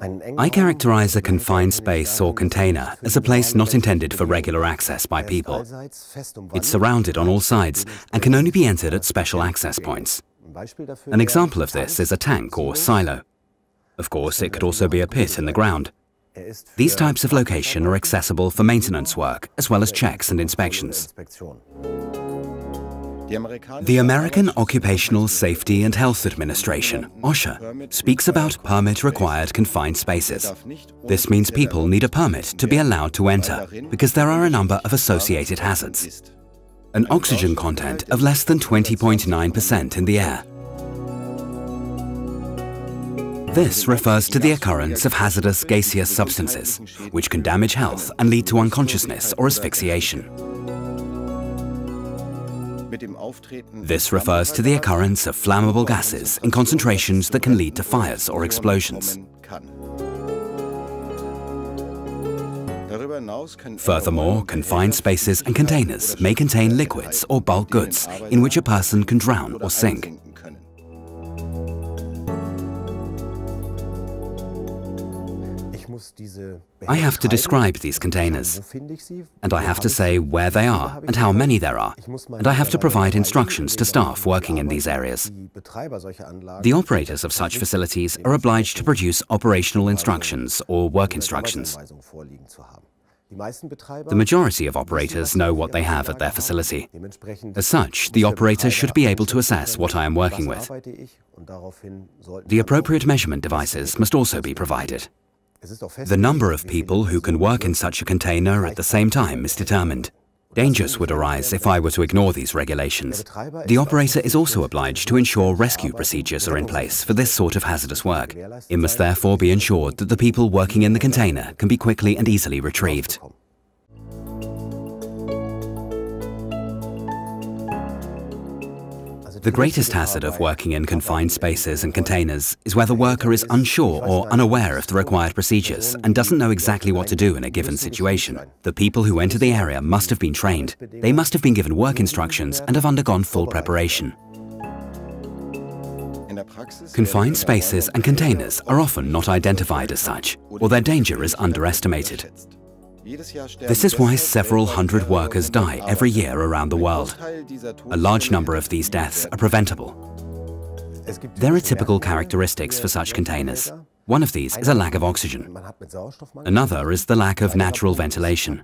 I characterize a confined space or container as a place not intended for regular access by people. It's surrounded on all sides and can only be entered at special access points. An example of this is a tank or silo. Of course, it could also be a pit in the ground. These types of location are accessible for maintenance work as well as checks and inspections. The American Occupational Safety and Health Administration, OSHA, speaks about permit-required confined spaces. This means people need a permit to be allowed to enter because there are a number of associated hazards. An oxygen content of less than 20.9% in the air. This refers to the occurrence of hazardous gaseous substances, which can damage health and lead to unconsciousness or asphyxiation. This refers to the occurrence of flammable gases in concentrations that can lead to fires or explosions. Furthermore, confined spaces and containers may contain liquids or bulk goods in which a person can drown or sink. I have to describe these containers, and I have to say where they are and how many there are, and I have to provide instructions to staff working in these areas. The operators of such facilities are obliged to produce operational instructions or work instructions. The majority of operators know what they have at their facility. As such, the operator should be able to assess what I am working with. The appropriate measurement devices must also be provided. The number of people who can work in such a container at the same time is determined. Dangers would arise if I were to ignore these regulations. The operator is also obliged to ensure rescue procedures are in place for this sort of hazardous work. It must therefore be ensured that the people working in the container can be quickly and easily retrieved. The greatest hazard of working in confined spaces and containers is where the worker is unsure or unaware of the required procedures and doesn't know exactly what to do in a given situation. The people who enter the area must have been trained. They must have been given work instructions and have undergone full preparation. Confined spaces and containers are often not identified as such, or their danger is underestimated. This is why several hundred workers die every year around the world. A large number of these deaths are preventable. There are typical characteristics for such containers. One of these is a lack of oxygen. Another is the lack of natural ventilation.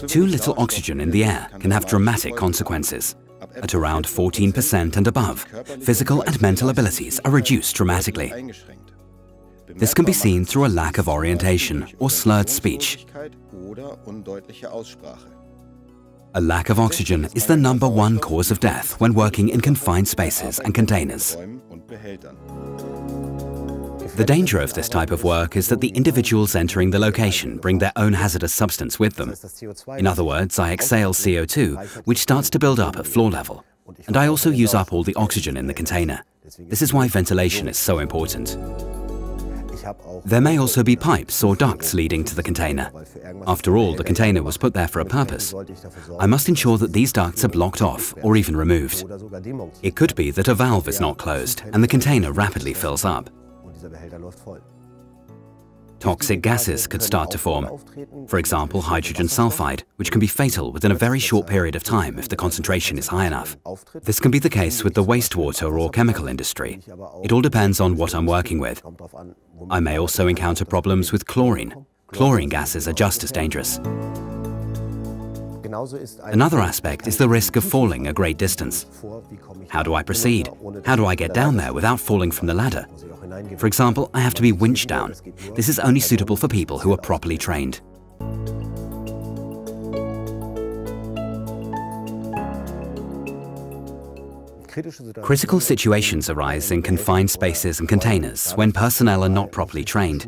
Too little oxygen in the air can have dramatic consequences. At around 14% and above, physical and mental abilities are reduced dramatically. This can be seen through a lack of orientation or slurred speech. A lack of oxygen is the #1 cause of death when working in confined spaces and containers. The danger of this type of work is that the individuals entering the location bring their own hazardous substance with them. In other words, I exhale CO2, which starts to build up at floor level. And I also use up all the oxygen in the container. This is why ventilation is so important. There may also be pipes or ducts leading to the container. After all, the container was put there for a purpose. I must ensure that these ducts are blocked off or even removed. It could be that a valve is not closed and the container rapidly fills up. Toxic gases could start to form. For example, hydrogen sulfide, which can be fatal within a very short period of time if the concentration is high enough. This can be the case with the wastewater or chemical industry. It all depends on what I'm working with. I may also encounter problems with chlorine. Chlorine gases are just as dangerous. Another aspect is the risk of falling a great distance. How do I proceed? How do I get down there without falling from the ladder? For example, I have to be winched down. This is only suitable for people who are properly trained. Critical situations arise in confined spaces and containers when personnel are not properly trained.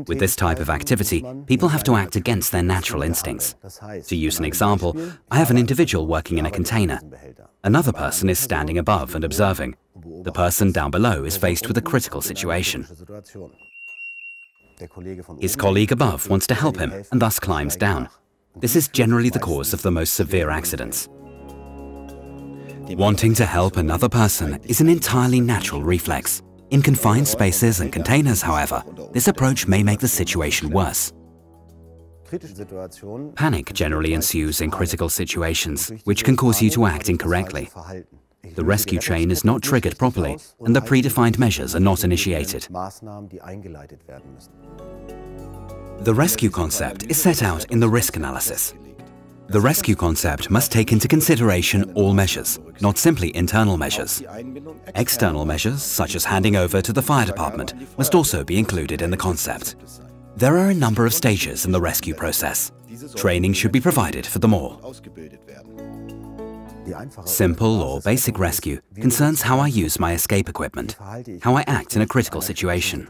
With this type of activity, people have to act against their natural instincts. To use an example, I have an individual working in a container. Another person is standing above and observing. The person down below is faced with a critical situation. His colleague above wants to help him and thus climbs down. This is generally the cause of the most severe accidents. Wanting to help another person is an entirely natural reflex. In confined spaces and containers, however, this approach may make the situation worse. Panic generally ensues in critical situations, which can cause you to act incorrectly. The rescue chain is not triggered properly, and the predefined measures are not initiated. The rescue concept is set out in the risk analysis. The rescue concept must take into consideration all measures, not simply internal measures. External measures, such as handing over to the fire department, must also be included in the concept. There are a number of stages in the rescue process. Training should be provided for them all. Simple or basic rescue concerns how I use my escape equipment, how I act in a critical situation.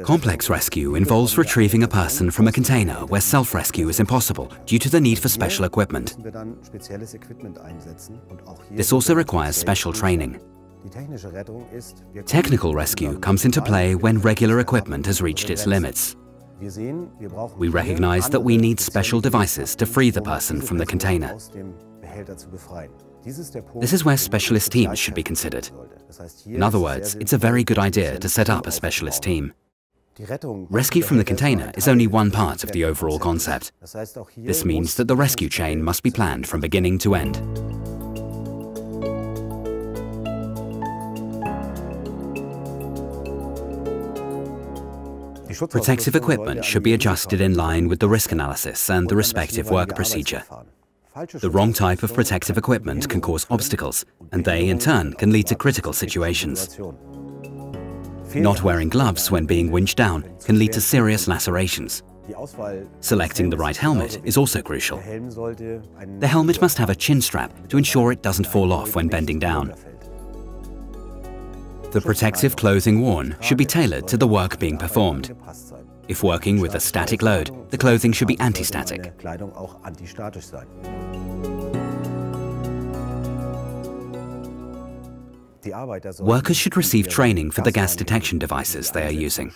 Complex rescue involves retrieving a person from a container where self-rescue is impossible due to the need for special equipment. This also requires special training. Technical rescue comes into play when regular equipment has reached its limits. We recognize that we need special devices to free the person from the container. This is where specialist teams should be considered. In other words, it's a very good idea to set up a specialist team. Rescue from the container is only one part of the overall concept. This means that the rescue chain must be planned from beginning to end. Protective equipment should be adjusted in line with the risk analysis and the respective work procedure. The wrong type of protective equipment can cause obstacles, and they, in turn, can lead to critical situations. Not wearing gloves when being winched down can lead to serious lacerations. Selecting the right helmet is also crucial. The helmet must have a chin strap to ensure it doesn't fall off when bending down. The protective clothing worn should be tailored to the work being performed. If working with a static load, the clothing should be anti-static. Workers should receive training for the gas detection devices they are using.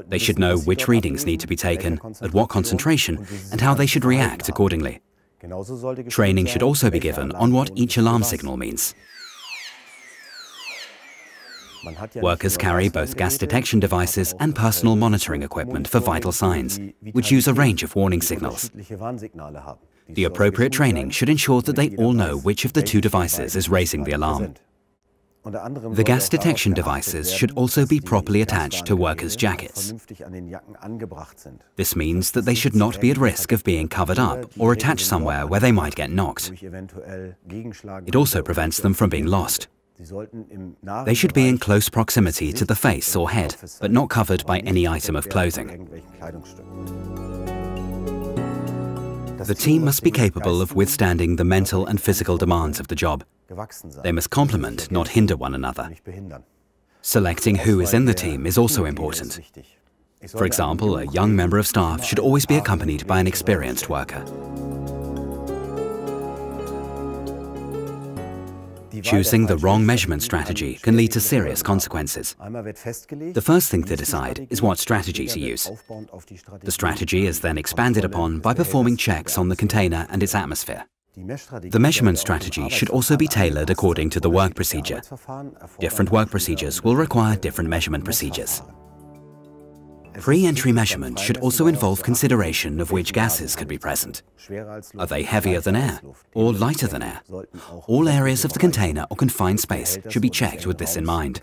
They should know which readings need to be taken, at what concentration, and how they should react accordingly. Training should also be given on what each alarm signal means. Workers carry both gas detection devices and personal monitoring equipment for vital signs, which use a range of warning signals. The appropriate training should ensure that they all know which of the two devices is raising the alarm. The gas detection devices should also be properly attached to workers' jackets. This means that they should not be at risk of being covered up or attached somewhere where they might get knocked. It also prevents them from being lost. They should be in close proximity to the face or head, but not covered by any item of clothing. The team must be capable of withstanding the mental and physical demands of the job. They must complement, not hinder one another. Selecting who is in the team is also important. For example, a young member of staff should always be accompanied by an experienced worker. Choosing the wrong measurement strategy can lead to serious consequences. The first thing to decide is what strategy to use. The strategy is then expanded upon by performing checks on the container and its atmosphere. The measurement strategy should also be tailored according to the work procedure. Different work procedures will require different measurement procedures. Pre-entry measurement should also involve consideration of which gases could be present. Are they heavier than air or lighter than air? All areas of the container or confined space should be checked with this in mind.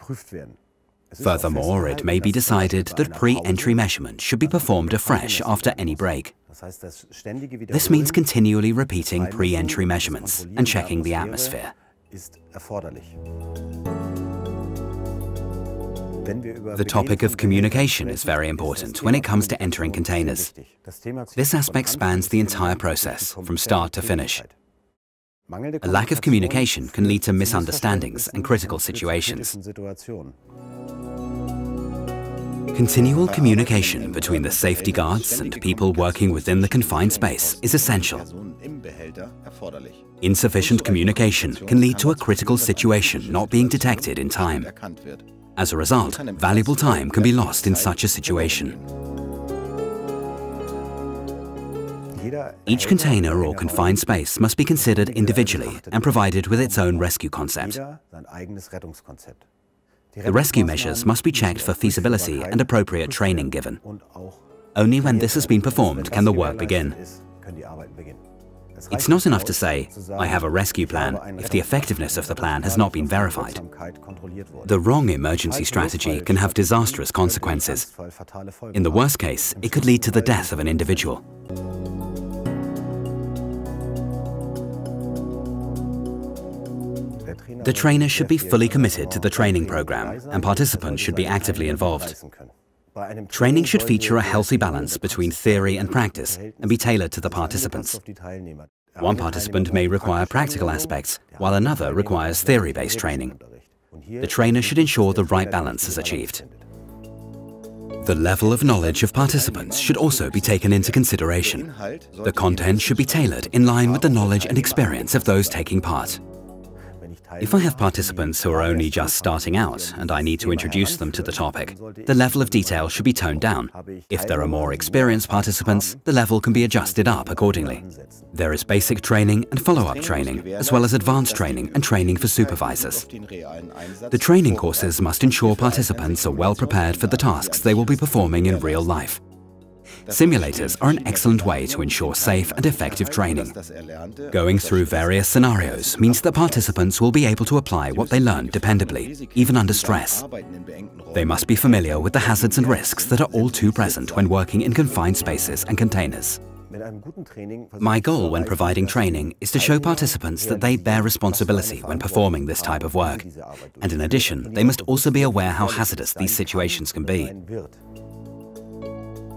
Furthermore, it may be decided that pre-entry measurement should be performed afresh after any break. This means continually repeating pre-entry measurements and checking the atmosphere. The topic of communication is very important when it comes to entering containers. This aspect spans the entire process, from start to finish. A lack of communication can lead to misunderstandings and critical situations. Continual communication between the safety guards and people working within the confined space is essential. Insufficient communication can lead to a critical situation not being detected in time. As a result, valuable time can be lost in such a situation. Each container or confined space must be considered individually and provided with its own rescue concept. The rescue measures must be checked for feasibility and appropriate training given. Only when this has been performed can the work begin. It's not enough to say, I have a rescue plan, if the effectiveness of the plan has not been verified. The wrong emergency strategy can have disastrous consequences. In the worst case, it could lead to the death of an individual. The trainer should be fully committed to the training program, and participants should be actively involved. Training should feature a healthy balance between theory and practice and be tailored to the participants. One participant may require practical aspects, while another requires theory-based training. The trainer should ensure the right balance is achieved. The level of knowledge of participants should also be taken into consideration. The content should be tailored in line with the knowledge and experience of those taking part. If I have participants who are only just starting out and I need to introduce them to the topic, the level of detail should be toned down. If there are more experienced participants, the level can be adjusted up accordingly. There is basic training and follow-up training, as well as advanced training and training for supervisors. The training courses must ensure participants are well prepared for the tasks they will be performing in real life. Simulators are an excellent way to ensure safe and effective training. Going through various scenarios means that participants will be able to apply what they learn dependably, even under stress. They must be familiar with the hazards and risks that are all too present when working in confined spaces and containers. My goal when providing training is to show participants that they bear responsibility when performing this type of work. And in addition, they must also be aware how hazardous these situations can be.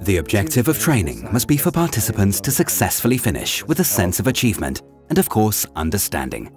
The objective of training must be for participants to successfully finish with a sense of achievement and, of course, understanding.